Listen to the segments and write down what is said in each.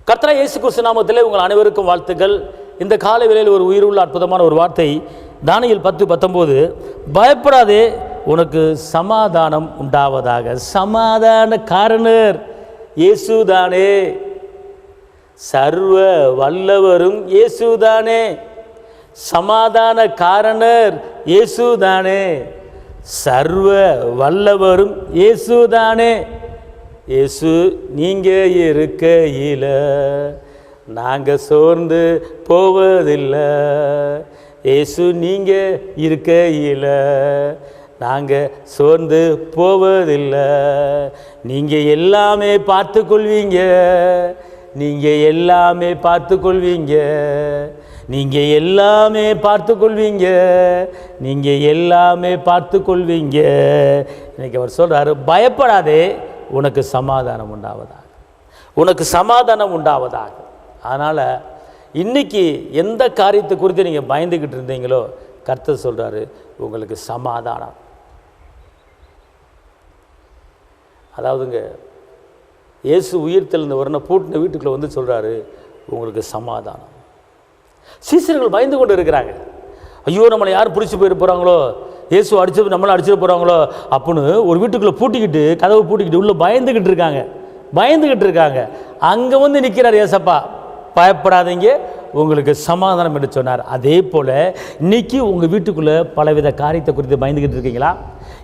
கர்த்தராகிய இயேசு கிறிஸ்து நாமத்திலே உங்கள் அனைவருக்கும் வாழ்த்துக்கள். இந்த காலை வேளையில் ஒரு உயிருள்ள அற்புதமான ஒரு வார்த்தை, தானியேல் 10:19, பயப்படாதே, உனக்கு சமாதானம் உண்டாவதாக. சமாதான காரணர் இயேசுதானே, சர்வ வல்லவரும் இயேசுதானே, சமாதான காரணர் இயேசுதானே, சர்வ வல்லவரும் இயேசுதானே. இயேசு நீங்க இருக்கையில நாங்கள் சோர்ந்து போவதில்லை. இயேசு நீங்க இருக்கையில் நாங்கள் சோர்ந்து போவதில்லை. நீங்கள் எல்லாமே பார்த்து கொள்வீங்க, நீங்கள் எல்லாமே பார்த்து கொள்வீங்க, நீங்கள் எல்லாமே பார்த்து கொள்வீங்க, நீங்கள் எல்லாமே பார்த்து கொள்வீங்க. இன்னைக்கு அவர் சொல்கிறாரு, பயப்படாதே, உனக்கு சமாதானம் உண்டாவதாக, உனக்கு சமாதானம் உண்டாவதாக. அதனால் இன்றைக்கி எந்த காரியத்தை குறித்து நீங்கள் பயந்துக்கிட்டு இருந்தீங்களோ கர்த்தர் சொல்கிறாரு, உங்களுக்கு சமாதானம். அதாவதுங்க, இயேசு உயிர்த்தெழுந்த உடனே பூட்டின வீட்டுக்குள்ளே வந்து சொல்கிறாரு, உங்களுக்கு சமாதானம். சீசர்கள் பயந்து கொண்டு இருக்கிறாங்க. ஐயோ, நம்மளை யார் பிடிச்சி போயிட்டு போகிறாங்களோ, இயேசு அடிச்சு நம்மளை அடிச்சுட்டு போகிறாங்களோ அப்படின்னு ஒரு வீட்டுக்குள்ளே பூட்டிக்கிட்டு, கதவை பூட்டிக்கிட்டு உள்ளே பயந்துக்கிட்டு இருக்காங்க. அங்கே வந்து நிற்கிறார் ஏசப்பா, பயப்படாதீங்க, உங்களுக்கு சமாதானம் என்று சொன்னார். அதே போல் இன்றைக்கி உங்கள் வீட்டுக்குள்ளே பலவித காரியத்தை குறித்து பயந்துக்கிட்டு இருக்கீங்களா?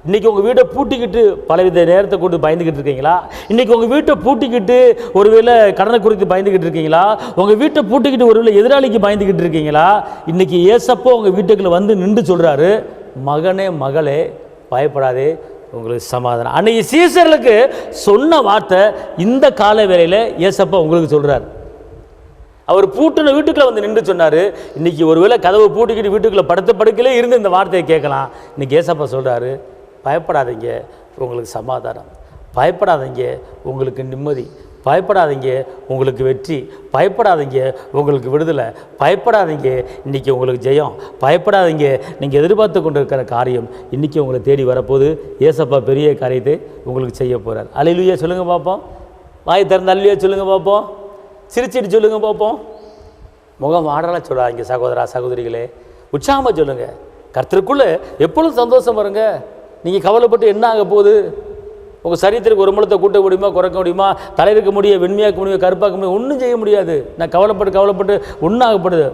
இன்றைக்கி உங்கள் வீட்டை பூட்டிக்கிட்டு பலவித நேரத்தை கொண்டு பயந்துக்கிட்டு இருக்கீங்களா? இன்றைக்கி உங்கள் வீட்டை பூட்டிக்கிட்டு ஒருவேளை கடனை குறித்து பயந்துக்கிட்டு இருக்கீங்களா? உங்கள் வீட்டை பூட்டிக்கிட்டு ஒருவேளை எதிராளிக்கு பயந்துக்கிட்டு இருக்கீங்களா? இன்றைக்கி ஏசப்போ உங்கள் வீட்டுக்குள்ளே வந்து நின்று சொல்கிறாரு, மகனே மகளே பயப்படாதே, உங்களுக்கு சமாதானம். அன்றைக்கி சீசர்களுக்கு சொன்ன வார்த்தை இந்த கால வேளையில் ஏசப்பா உங்களுக்கு சொல்கிறார். அவர் பூட்டின வீட்டுக்குள்ளே வந்து நின்று சொன்னார். இன்றைக்கி ஒருவேளை கதவை பூட்டிக்கிட்டு வீட்டுக்குள்ளே படுக்கையிலே இருந்து இந்த வார்த்தையை கேட்கலாம். இன்றைக்கி ஏசப்பா சொல்கிறாரு, பயப்படாதீங்க, உங்களுக்கு சமாதானம். பயப்படாதீங்க, உங்களுக்கு நிம்மதி. பயப்படாதீங்க, உங்களுக்கு வெற்றி. பயப்படாதீங்க, உங்களுக்கு விடுதலை. பயப்படாதீங்க, இன்றைக்கி உங்களுக்கு ஜெயம். பயப்படாதீங்க, நீங்கள் எதிர்பார்த்து கொண்டு இருக்கிற காரியம் இன்றைக்கி உங்களை தேடி வரப்போது. ஏசப்பா பெரிய காரியத்தை உங்களுக்கு செய்ய போகிறார். அல்லேலூயா சொல்லுங்கள் பார்ப்போம். வாய் திறந்து அல்லேலூயா சொல்லுங்கள் பார்ப்போம். சிரிச்சிட்டு சொல்லுங்கள் பார்ப்போம். முகம் ஆடலாம் சொல்லாதீங்க சகோதரா சகோதரிகளே, உற்சாகமாக சொல்லுங்கள். கர்த்தருக்குள்ளே எப்பொழுதும் சந்தோஷம் வருங்க. நீங்கள் கவலைப்பட்டு என்ன ஆக போகுது? உங்கள் சரீரத்திற்கு ஒரு முழத்தை கூட்ட முடியுமா, குறைக்க முடியுமா, தலையிருக்க முடியும், வெண்மையாக்க முடியும், கருப்பாக்க முடியும்? ஒன்றும் செய்ய முடியாது. நான் கவலைப்பட்டு ஒன்றும் ஆகப்படுது.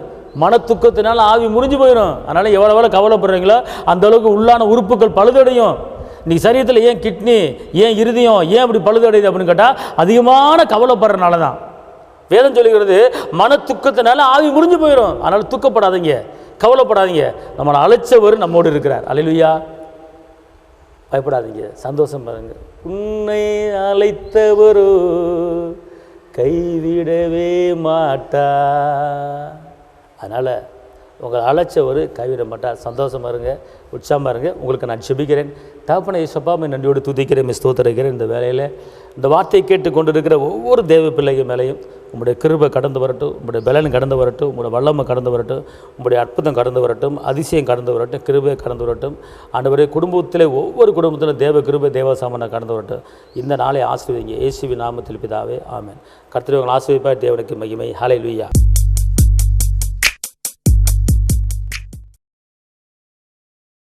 மன துக்கத்தினால ஆவி முறிஞ்சு போயிடும். அதனால் எவ்வளோ கவலைப்படுறீங்களோ அந்த அளவுக்கு உள்ளான உறுப்புகள் பழுதடையும். இன்றைக்கி சரீரத்தில் ஏன் கிட்னி, ஏன் இருதயம் ஏன் அப்படி பழுதடையுது அப்படின்னு கேட்டால் அதிகமான கவலைப்படுறதுனால தான். வேதம் சொல்லுகிறது, மன துக்கத்தினால ஆவி முறிஞ்சு போயிடும். அதனால் துக்கப்படாதீங்க, கவலைப்படாதீங்க. நம்மளை அழைச்சவர் நம்மோடு இருக்கிறார். அல்லேலூயா. பயப்படாதீங்க, சந்தோஷம் பாருங்க. உன்னை அழைத்தவரோ கைவிடவே மாட்டா. அதனால் உங்களை அழைச்சவர் கைவிட மாட்டார். சந்தோஷமாக இருங்க, உற்சாகமாக இருங்க. உங்களுக்கு நான் ஜெபிக்கிறேன். தகப்பனே இயேசுப்பா, நன்றியோடு துதிக்கிறேன், ஸ்தோத்திரிக்கிறேன். இந்த வேலையில் இந்த வார்த்தையை கேட்டு கொண்டு இருக்கிற ஒவ்வொரு தேவ பிள்ளைகள் மேலேயும் உங்களுடைய கிருபை கடந்து வரட்டும், உங்களுடைய பலன் கடந்து வரட்டும், உங்களுடைய வல்லமை கடந்து வரட்டும், உங்களுடைய அற்புதம் கடந்து வரட்டும், அதிசயம் கடந்து வரட்டும், கிருபை கடந்து வரட்டும். ஆண்டவரே, குடும்பத்தில் ஒவ்வொரு குடும்பத்திலும் தேவ கிருபை தேவசாமனை கடந்து வரட்டும். இந்த நாளை ஆசீர்வதிங்க. இயேசுவின் நாமத்தில் பிதாவே, ஆமென். கர்த்தர் உங்களை ஆசீர்வதிப்பார். தேவனுக்கு மகிமை. ஹல்லேலூயா.